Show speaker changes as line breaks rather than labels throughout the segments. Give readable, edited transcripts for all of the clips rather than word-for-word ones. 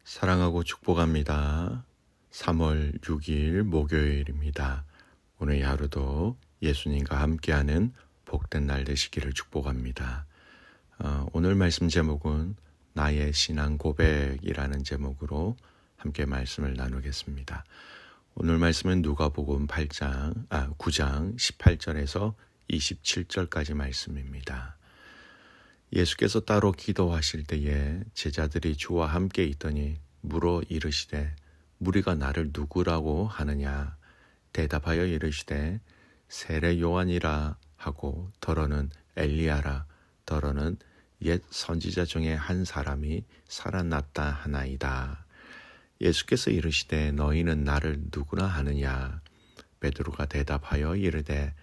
사랑하고 축복합니다. 3월 6일 목요일입니다. 오늘 하루도 예수님과 함께하는 복된 날 되시기를 축복합니다. 오늘 말씀 제목은 나의 신앙 고백이라는 제목으로 함께 말씀을 나누겠습니다. 오늘 말씀은 누가복음 9장 18절에서 27절까지 말씀입니다. 예수께서 따로 기도하실 때에 제자들이 주와 함께 있더니 물어 이르시되 무리가 나를 누구라고 하느냐. 대답하여 이르시되 세례 요한이라 하고 더러는 엘리야라, 더러는 옛 선지자 중에 한 사람이 살아났다 하나이다. 예수께서 이르시되 너희는 나를 누구라 하느냐. 베드로가 대답하여 이르되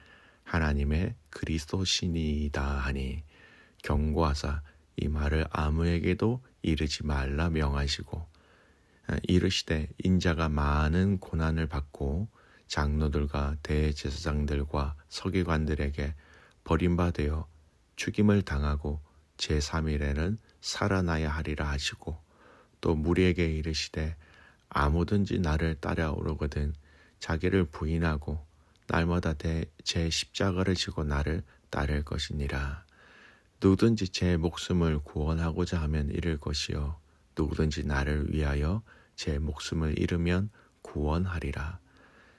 하나님의 그리스도시니이다 하니 경고하사 이 말을 아무에게도 이르지 말라 명하시고 이르시되 인자가 많은 고난을 받고 장로들과 대제사장들과 서기관들에게 버림받아 죽임을 당하고 제3일에는 살아나야 하리라 하시고 또 무리에게 이르시되 아무든지 나를 따라오려거든 자기를 부인하고 날마다 제 십자가를 지고 나를 따를 것이니라. 누구든지 제 목숨을 구원하고자 하면 잃을 것이요 누구든지 나를 위하여 제 목숨을 잃으면 구원하리라.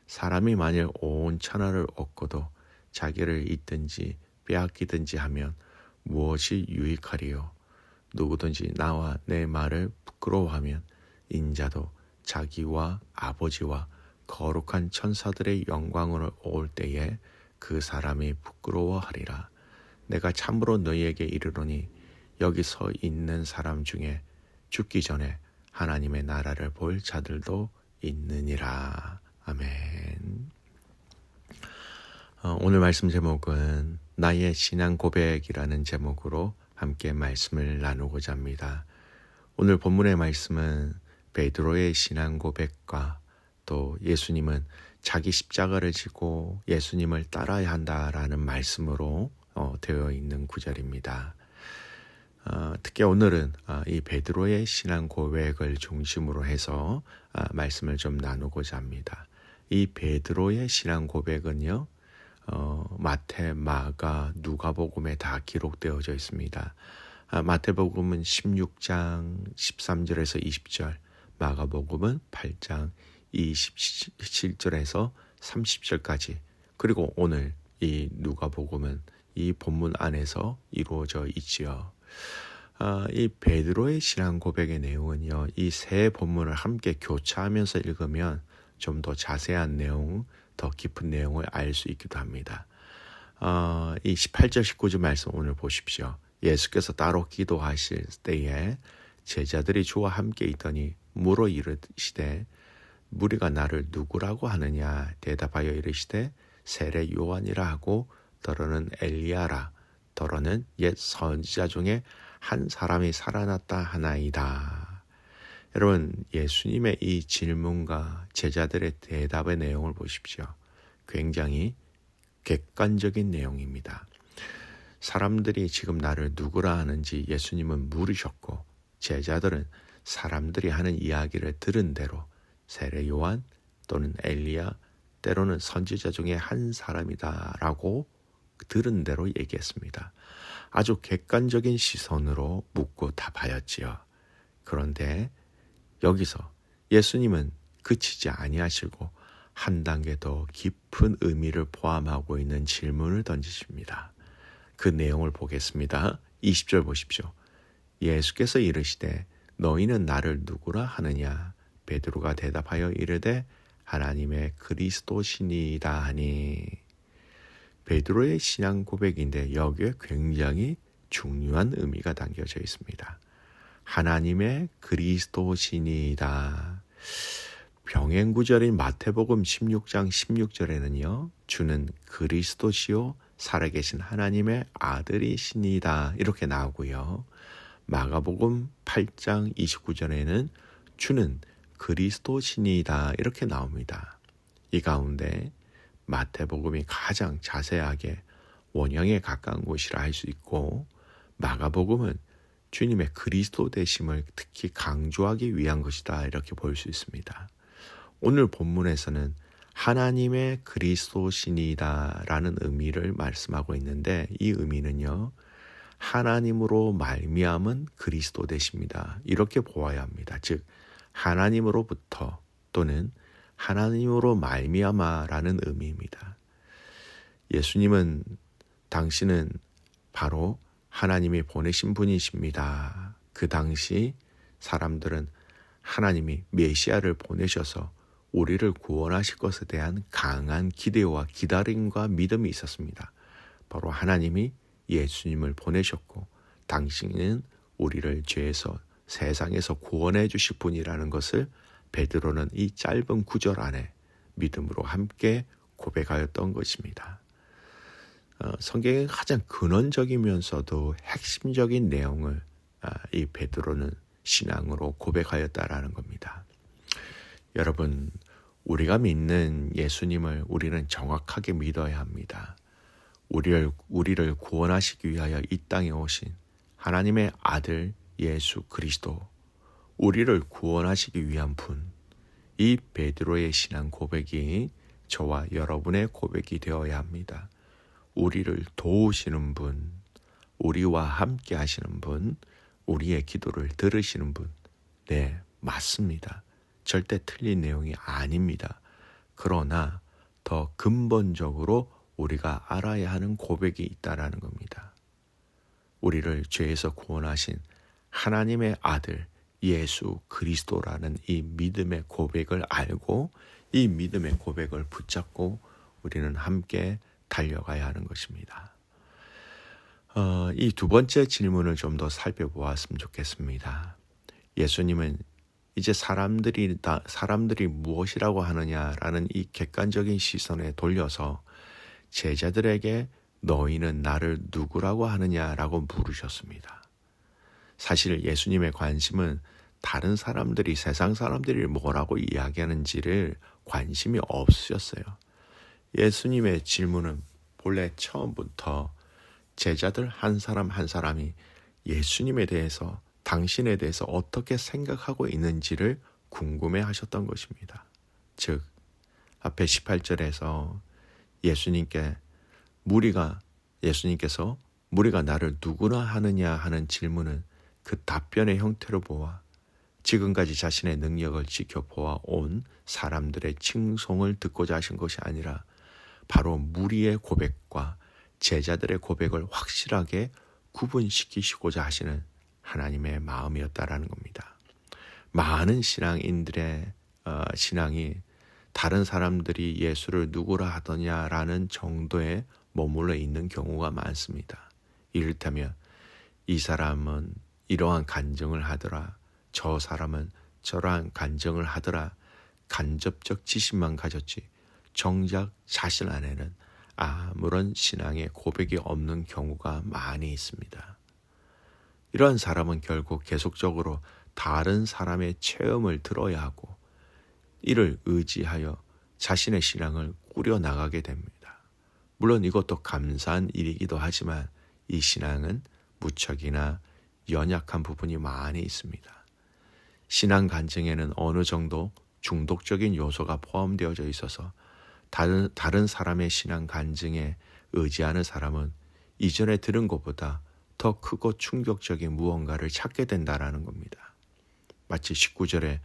사람이 만일 온 천하를 얻고도 자기를 잊든지 빼앗기든지 하면 무엇이 유익하리요. 누구든지 나와 내 말을 부끄러워하면 인자도 자기와 아버지와 거룩한 천사들의 영광으로 올 때에 그 사람이 부끄러워하리라. 내가 참으로 너희에게 이르노니 여기 서 있는 사람 중에 죽기 전에 하나님의 나라를 볼 자들도 있느니라. 아멘. 오늘 말씀 제목은 나의 신앙 고백이라는 제목으로 함께 말씀을 나누고자 합니다. 오늘 본문의 말씀은 베드로의 신앙 고백과 또 예수님은 자기 십자가를 지고 예수님을 따라야 한다라는 말씀으로 되어 있는 구절입니다. 특히 오늘은 이 베드로의 신앙 고백을 중심으로 해서 말씀을 좀 나누고자 합니다. 이 베드로의 신앙 고백은요, 마태, 마가, 누가복음에 다 기록되어져 있습니다. 마태복음은 16장 13절에서 20절, 마가복음은 8장 27절에서 30절까지, 그리고 오늘 이 누가복음은 이 본문 안에서 이루어져 있지요. 이 베드로의 신앙 고백의 내용은요, 이 세 본문을 함께 교차하면서 읽으면 좀 더 자세한 내용, 더 깊은 내용을 알 수 있기도 합니다. 이 18절 19절 말씀 오늘 보십시오. 예수께서 따로 기도하실 때에 제자들이 주와 함께 있더니 물어 이르시되 무리가 나를 누구라고 하느냐. 대답하여 이르시되 세례 요한이라 하고 더러는 엘리야라, 더러는 옛 선지자 중에 한 사람이 살아났다 하나이다. 여러분, 예수님의 이 질문과 제자들의 대답의 내용을 보십시오. 굉장히 객관적인 내용입니다. 사람들이 지금 나를 누구라 하는지 예수님은 물으셨고, 제자들은 사람들이 하는 이야기를 들은 대로 세례 요한 또는 엘리야, 때로는 선지자 중에 한 사람이다라고 들은 대로 얘기했습니다. 아주 객관적인 시선으로 묻고 답하였지요. 그런데 여기서 예수님은 그치지 아니하시고 한 단계 더 깊은 의미를 포함하고 있는 질문을 던지십니다. 그 내용을 보겠습니다. 20절 보십시오. 예수께서 이르시되 너희는 나를 누구라 하느냐. 베드로가 대답하여 이르되 하나님의 그리스도시니이다 하니. 베드로의 신앙 고백인데 여기에 굉장히 중요한 의미가 담겨져 있습니다. 하나님의 그리스도시니이다. 병행 구절인 마태복음 16장 16절에는요. 주는 그리스도시요 살아계신 하나님의 아들이시니이다 이렇게 나오고요. 마가복음 8장 29절에는 주는 그리스도시니이다 이렇게 나옵니다. 이 가운데 마태복음이 가장 자세하게 원형에 가까운 곳이라 할 수 있고, 마가복음은 주님의 그리스도 되심을 특히 강조하기 위한 것이다, 이렇게 볼 수 있습니다. 오늘 본문에서는 하나님의 그리스도시니다라는 의미를 말씀하고 있는데, 이 의미는요, 하나님으로 말미암은 그리스도 되십니다, 이렇게 보아야 합니다. 즉 하나님으로부터 또는 하나님으로 말미암아라는 의미입니다. 예수님은, 당신은 바로 하나님이 보내신 분이십니다. 그 당시 사람들은 하나님이 메시아를 보내셔서 우리를 구원하실 것에 대한 강한 기대와 기다림과 믿음이 있었습니다. 바로 하나님이 예수님을 보내셨고 당신은 우리를 죄에서, 세상에서 구원해 주실 분이라는 것을 베드로는 이 짧은 구절 안에 믿음으로 함께 고백하였던 것입니다. 성경의 가장 근원적이면서도 핵심적인 내용을 이 베드로는 신앙으로 고백하였다라는 겁니다. 여러분, 우리가 믿는 예수님을 우리는 정확하게 믿어야 합니다. 우리를 구원하시기 위하여 이 땅에 오신 하나님의 아들 예수 그리스도, 우리를 구원하시기 위한 분, 이 베드로의 신앙 고백이 저와 여러분의 고백이 되어야 합니다. 우리를 도우시는 분, 우리와 함께 하시는 분, 우리의 기도를 들으시는 분, 네, 맞습니다. 절대 틀린 내용이 아닙니다. 그러나 더 근본적으로 우리가 알아야 하는 고백이 있다라는 겁니다. 우리를 죄에서 구원하신 하나님의 아들 예수 그리스도라는 이 믿음의 고백을 알고 이 믿음의 고백을 붙잡고 우리는 함께 달려가야 하는 것입니다. 이 두 번째 질문을 좀 더 살펴보았으면 좋겠습니다. 예수님은 이제 사람들이 무엇이라고 하느냐라는 이 객관적인 시선에 돌려서 제자들에게 너희는 나를 누구라고 하느냐라고 물으셨습니다. 사실 예수님의 관심은 다른 사람들이, 세상 사람들이 뭐라고 이야기하는지를 관심이 없으셨어요. 예수님의 질문은 본래 처음부터 제자들 한 사람 한 사람이 예수님에 대해서, 당신에 대해서 어떻게 생각하고 있는지를 궁금해 하셨던 것입니다. 즉, 앞에 18절에서 예수님께서 무리가 나를 누구나 하느냐 하는 질문은 그 답변의 형태로 보아 지금까지 자신의 능력을 지켜보아 온 사람들의 칭송을 듣고자 하신 것이 아니라 바로 무리의 고백과 제자들의 고백을 확실하게 구분시키시고자 하시는 하나님의 마음이었다라는 겁니다. 많은 신앙인들의 신앙이 다른 사람들이 예수를 누구라 하더냐라는 정도에 머물러 있는 경우가 많습니다. 이를테면 이 사람은 이러한 간증을 하더라, 저 사람은 저러한 간증을 하더라, 간접적 지식만 가졌지 정작 자신 안에는 아무런 신앙의 고백이 없는 경우가 많이 있습니다. 이러한 사람은 결국 계속적으로 다른 사람의 체험을 들어야 하고 이를 의지하여 자신의 신앙을 꾸려나가게 됩니다. 물론 이것도 감사한 일이기도 하지만 이 신앙은 무척이나 연약한 부분이 많이 있습니다. 신앙 간증에는 어느 정도 중독적인 요소가 포함되어져 있어서 다른 사람의 신앙 간증에 의지하는 사람은 이전에 들은 것보다 더 크고 충격적인 무언가를 찾게 된다라는 겁니다. 마치 19절에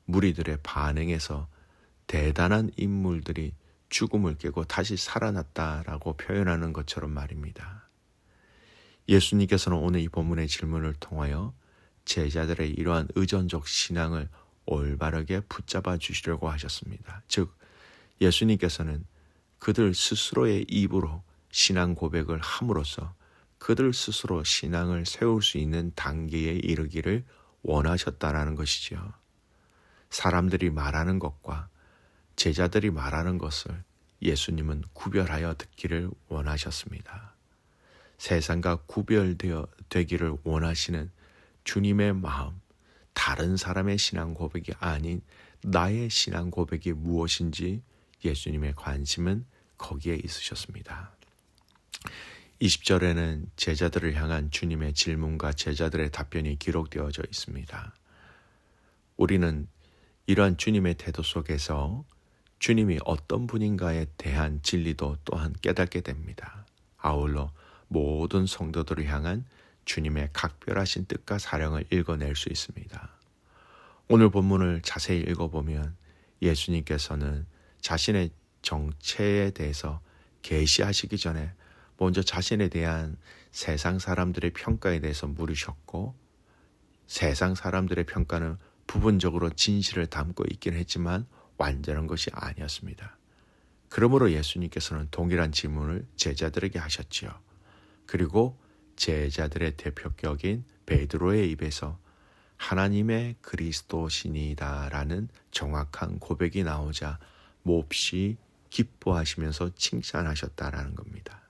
무리들의 반응에서 대단한 인물들이 죽음을 깨고 다시 살아났다라고 표현하는 것처럼 말입니다. 예수님께서는 오늘 이 본문의 질문을 통하여 제자들의 이러한 의존적 신앙을 올바르게 붙잡아 주시려고 하셨습니다. 즉, 예수님께서는 그들 스스로의 입으로 신앙 고백을 함으로써 그들 스스로 신앙을 세울 수 있는 단계에 이르기를 원하셨다라는 것이지요. 사람들이 말하는 것과 제자들이 말하는 것을 예수님은 구별하여 듣기를 원하셨습니다. 세상과 구별되기를 원하시는 주님의 마음, 다른 사람의 신앙 고백이 아닌 나의 신앙 고백이 무엇인지 예수님의 관심은 거기에 있으셨습니다. 20절에는 제자들을 향한 주님의 질문과 제자들의 답변이 기록되어져 있습니다. 우리는 이러한 주님의 태도 속에서 주님이 어떤 분인가에 대한 진리도 또한 깨닫게 됩니다. 아울러 모든 성도들을 향한 주님의 각별하신 뜻과 사랑을 읽어낼 수 있습니다. 오늘 본문을 자세히 읽어보면 예수님께서는 자신의 정체에 대해서 계시하시기 전에 먼저 자신에 대한 세상 사람들의 평가에 대해서 물으셨고, 세상 사람들의 평가는 부분적으로 진실을 담고 있긴 했지만 완전한 것이 아니었습니다. 그러므로 예수님께서는 동일한 질문을 제자들에게 하셨지요. 그리고 제자들의 대표격인 베드로의 입에서 하나님의 그리스도시니다라는 정확한 고백이 나오자 몹시 기뻐하시면서 칭찬하셨다라는 겁니다.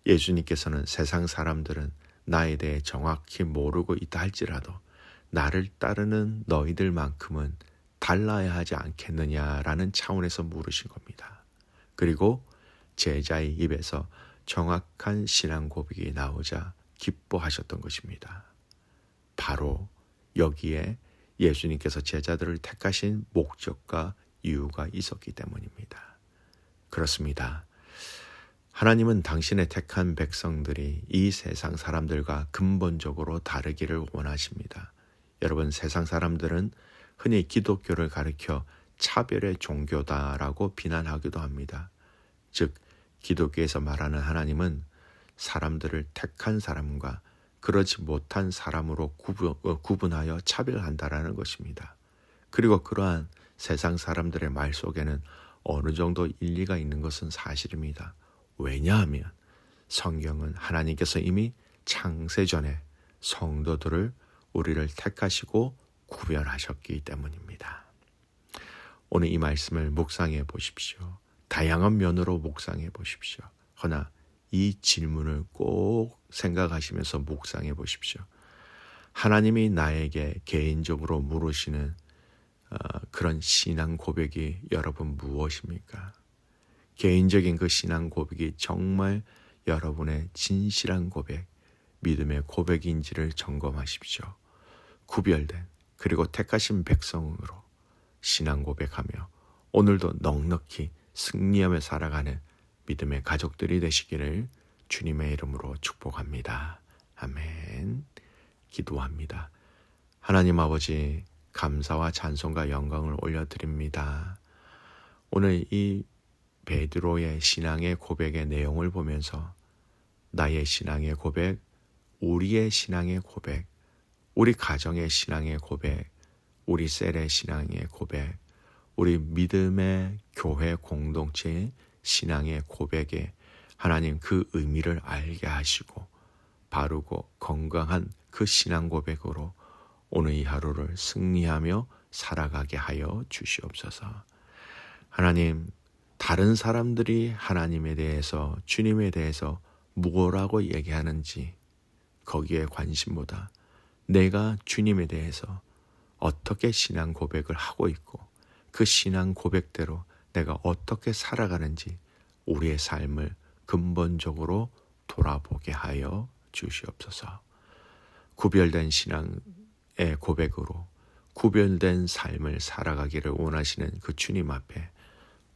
예수님께서는 세상 사람들은 나에 대해 정확히 모르고 있다 할지라도 나를 따르는 너희들만큼은 달라야 하지 않겠느냐라는 차원에서 물으신 겁니다. 그리고 제자의 입에서 정확한 신앙 고백이 나오자 기뻐하셨던 것입니다. 바로 여기에 예수님께서 제자들을 택하신 목적과 이유가 있었기 때문입니다. 그렇습니다. 하나님은 당신의 택한 백성들이 이 세상 사람들과 근본적으로 다르기를 원하십니다. 여러분, 세상 사람들은 흔히 기독교를 가리켜 차별의 종교다라고 비난하기도 합니다. 즉, 기독교에서 말하는 하나님은 사람들을 택한 사람과 그러지 못한 사람으로 구분하여 차별한다라는 것입니다. 그리고 그러한 세상 사람들의 말 속에는 어느 정도 일리가 있는 것은 사실입니다. 왜냐하면 성경은 하나님께서 이미 창세전에 성도들을 우리를 택하시고 구별하셨기 때문입니다. 오늘 이 말씀을 묵상해 보십시오. 다양한 면으로 묵상해 보십시오. 허나 이 질문을 꼭 생각하시면서 묵상해 보십시오. 하나님이 나에게 개인적으로 물으시는 그런 신앙 고백이 여러분 무엇입니까? 개인적인 그 신앙 고백이 정말 여러분의 진실한 고백, 믿음의 고백인지를 점검하십시오. 구별된 그리고 택하신 백성으로 신앙 고백하며 오늘도 넉넉히 승리하며 살아가는 믿음의 가족들이 되시기를 주님의 이름으로 축복합니다. 아멘. 기도합니다. 하나님 아버지, 감사와 찬송과 영광을 올려드립니다. 오늘 이 베드로의 신앙의 고백의 내용을 보면서 나의 신앙의 고백, 우리의 신앙의 고백, 우리 가정의 신앙의 고백, 우리 셀의 신앙의 고백, 우리 믿음의 교회 공동체의 신앙의 고백에 하나님 그 의미를 알게 하시고 바르고 건강한 그 신앙 고백으로 오늘 이 하루를 승리하며 살아가게 하여 주시옵소서. 하나님, 다른 사람들이 하나님에 대해서, 주님에 대해서 무엇라고 얘기하는지 거기에 관심보다 내가 주님에 대해서 어떻게 신앙 고백을 하고 있고 그 신앙 고백대로 내가 어떻게 살아가는지 우리의 삶을 근본적으로 돌아보게 하여 주시옵소서. 구별된 신앙의 고백으로 구별된 삶을 살아가기를 원하시는 그 주님 앞에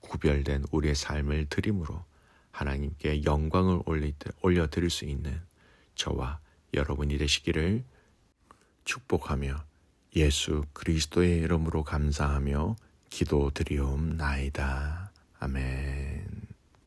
구별된 우리의 삶을 드림으로 하나님께 영광을 올려드릴 수 있는 저와 여러분이 되시기를 축복하며 예수 그리스도의 이름으로 감사하며 기도드리옵나이다. 아멘.